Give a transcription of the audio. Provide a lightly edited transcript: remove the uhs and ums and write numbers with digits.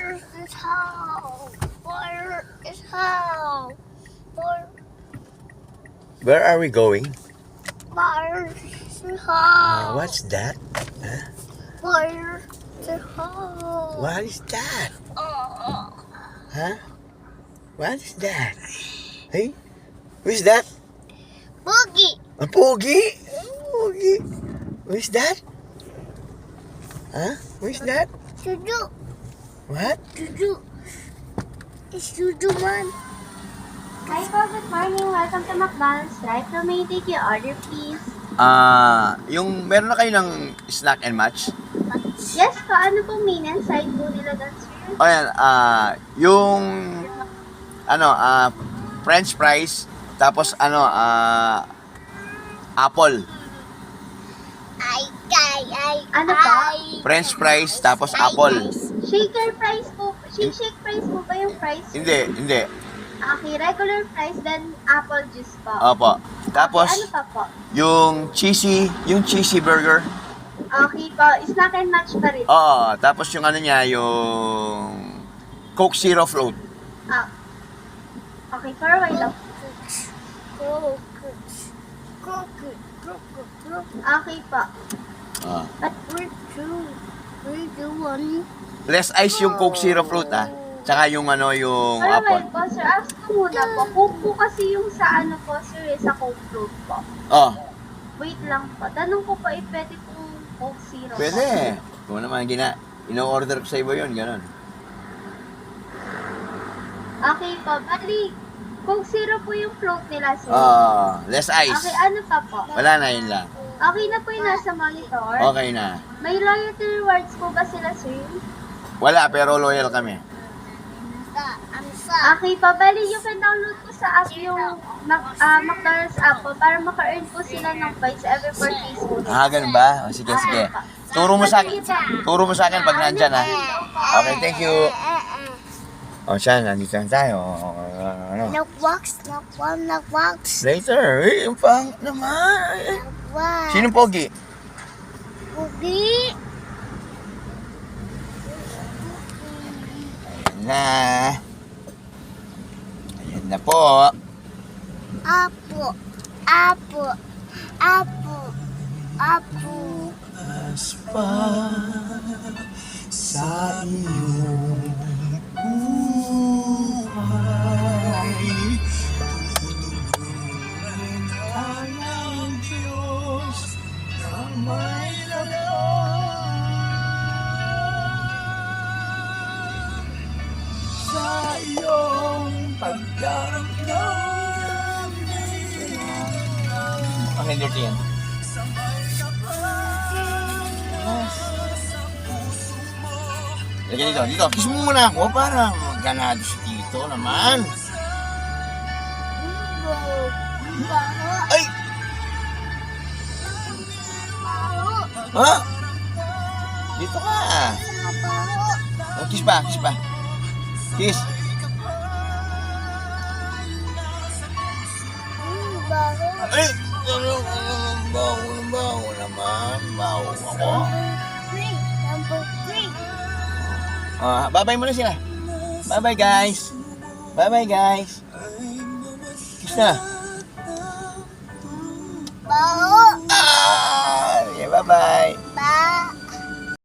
Where is this house? Where is house? Where are we going? Where is the house? What's that? Huh? Where is the house? What is that? Huh? What is that? Hey? Who's that? Boogie. A pogi? Pogi. Who's that? Huh? Who's that? Juju. What? Juju. It's Juju man. Hi po, good morning. Welcome to McDonald's drive-thru. May I take your order, please? Yung meron na kayo ng snack and match? Yes po, ano pong main and side po nila doon, sir? O yan, yung French fries, tapos apple. Ano pa? French fries, tapos apple. Shaker fries po. Shake fries po ba yung fries? Hindi. Okay, regular fries, then apple juice po. Opo. Tapos, Okay, ano pa po? yung cheesy burger. Okay po, snack and match pa rin. Oo, tapos yung yung Coke Zero Float. Ah. Okay, for a while lang. Okay po. Ah. We're doing. Less ice yung Coke Zero Float Tsaka yung yung For a apple. while po, sir. Ask ko muna po. Coke po kasi yung sa po, sir, sa Coke float po. Oh, Wait lang po. Tanong ko pa, pwede pong Coke Zero po. pwede. Kung naman ino-order ko sa iba yun, ganun. Okay po. Bali, Coke Zero po yung float nila, sir. Less ice. Okay, ano pa po? Wala na, yun lang. Okay na po yung nasa monitor. Okay na. May loyalty rewards po ba sila, sir? Wala, pero loyal kami. Okay po. Bali, you can download po sa app yung McDonald's app po para maka-earn po sila ng points every 4 days po. Ganun ba? O, sige. Turo mo sa akin pag nandyan, ha? Okay, thank you. O, siya, nandito na tayo. Nagwax. Later. Yung pang naman. Nagwax. Sinong pogi? Boogie. Ayan na po. Apo. Pa sa iyong buhay, tutulungan tayo ng Diyos na may lakas sa iyong pagdaramdam. Okay, dirty yan. Lagyan dito. Kiss mo muna ako. Parang ganado si Tito naman. Ay! Ha? Dito ka. Oh, kiss pa. Kiss. Ay! Bawo naman. Bawo ako. Number 3. Bye-bye muna sila. Bye-bye guys. Kiss na. Bao. Okay, bye-bye. Bao.